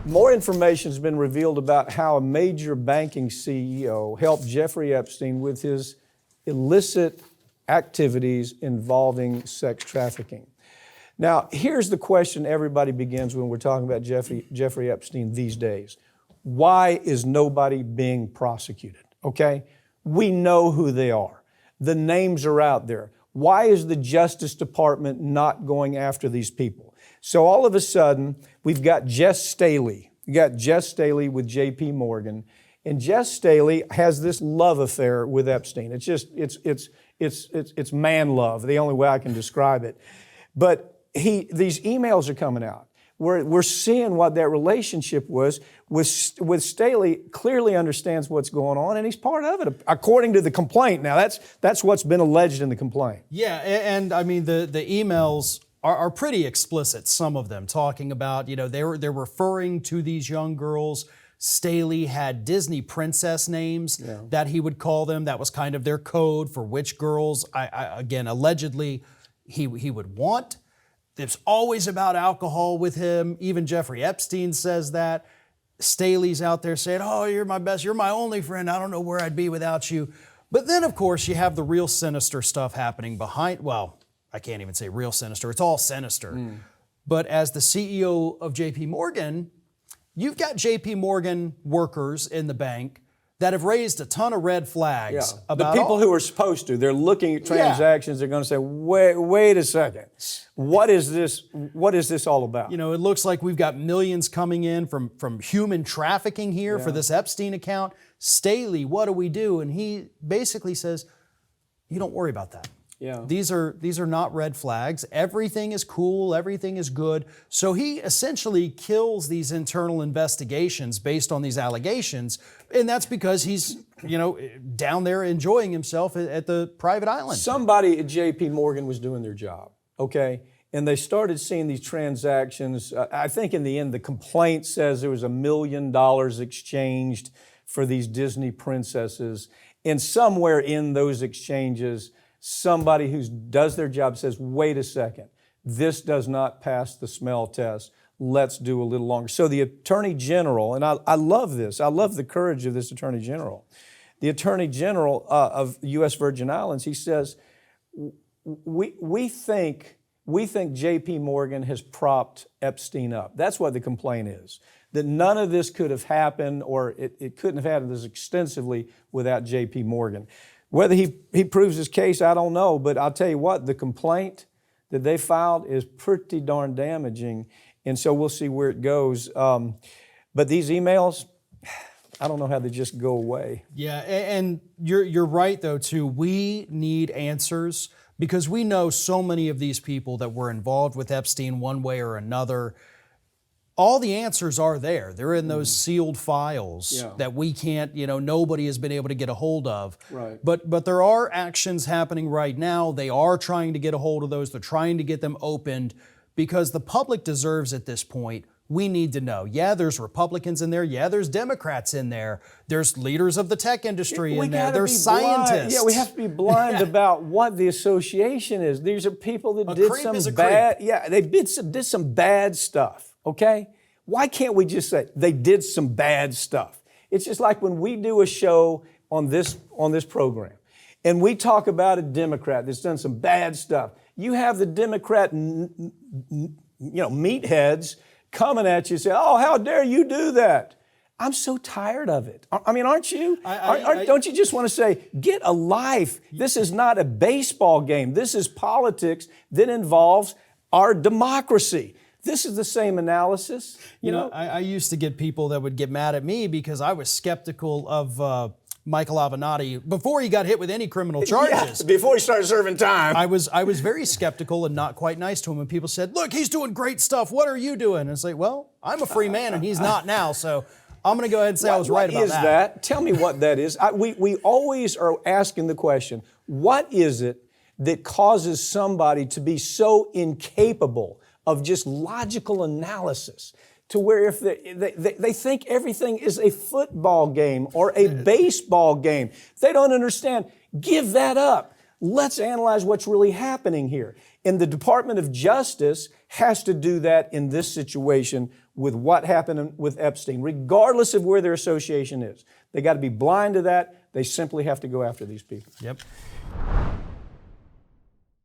More information has been revealed about how a major banking CEO helped Jeffrey Epstein with his illicit activities involving sex trafficking. Now, here's the question everybody begins when we're talking about Jeffrey Epstein these days. Why is nobody being prosecuted? Okay? We know who they are. The names are out there. Why is the Justice Department not going after these people? So all of a sudden, we've got Jess Staley. We got Jess Staley with J.P. Morgan. And Jess Staley has this love affair with Epstein. It's just, it's man love, the only way I can describe it. But these emails are coming out. We're seeing what that relationship was with Staley. Clearly understands what's going on, and he's part of it, according to the complaint. Now, that's what's been alleged in the complaint. Yeah, and I mean, the emails are pretty explicit, some of them, talking about, they're referring to these young girls. Staley had Disney princess names that he would call them. That was kind of their code for which girls, again, allegedly, he would want. It's always about alcohol with him. Even Jeffrey Epstein says that. Staley's out there saying, oh, you're my best, you're my only friend, I don't know where I'd be without you. But then, of course, you have the real sinister stuff happening behind, well, I can't even say real sinister, it's all sinister. But as the CEO of J.P. Morgan, you've got J.P. Morgan workers in the bank that have raised a ton of red flags about the people who are supposed to. They're looking at transactions. They're going to say, wait a second. What is this? What is this all about? It looks like we've got millions coming in from human trafficking here for this Epstein account. Staley, what do we do? And he basically says, you don't worry about that. Yeah. These are not red flags. Everything is cool. Everything is good. So he essentially kills these internal investigations based on these allegations, and that's because he's down there enjoying himself at the private island. Somebody at J.P. Morgan was doing their job, okay, and they started seeing these transactions. I think in the end, the complaint says there was $1 million exchanged for these Disney princesses, and somewhere in those exchanges, somebody who does their job says, wait a second, this does not pass the smell test. Let's do a little longer. So the Attorney General, and I love this. I love the courage of this Attorney General. The Attorney General of the U.S. Virgin Islands, he says, we think J.P. Morgan has propped Epstein up. That's what the complaint is. That none of this could have happened, or it couldn't have happened this extensively without J.P. Morgan. Whether he proves his case, I don't know, but I'll tell you what, the complaint that they filed is pretty darn damaging, and so we'll see where it goes. But these emails, I don't know how they just go away. Yeah, and you're right, though, too. We need answers because we know so many of these people that were involved with Epstein one way or another. All the answers are there. They're in those sealed files that we can't, nobody has been able to get a hold of. Right. But there are actions happening right now. They are trying to get a hold of those. They're trying to get them opened because the public deserves at this point. We need to know. Yeah, there's Republicans in there. Yeah, there's Democrats in there. There's leaders of the tech industry in there. There's scientists. Yeah, we have to be blind about what the association is. These are people that did some bad. Yeah, they did some bad stuff. Okay? Why can't we just say they did some bad stuff? It's just like when we do a show on this program and we talk about a Democrat that's done some bad stuff. You have the Democrat meatheads coming at you and say, oh, how dare you do that? I'm so tired of it. I mean, aren't you? Don't you just want to say, get a life? This is not a baseball game. This is politics that involves our democracy. This is the same analysis. You know, I used to get people that would get mad at me because I was skeptical of Michael Avenatti before he got hit with any criminal charges. Yeah, before he started serving time. I was very skeptical and not quite nice to him when people said, look, he's doing great stuff. What are you doing? And it's like, well, I'm a free man and he's not now. So I'm going to go ahead and say I was right about that. What is that? Tell me what that is. We always are asking the question, what is it that causes somebody to be so incapable of just logical analysis to where if they think everything is a football game or a baseball game, they don't understand. Give that up. Let's analyze what's really happening here. And the Department of Justice has to do that in this situation with what happened with Epstein, regardless of where their association is. They got to be blind to that. They simply have to go after these people. Yep.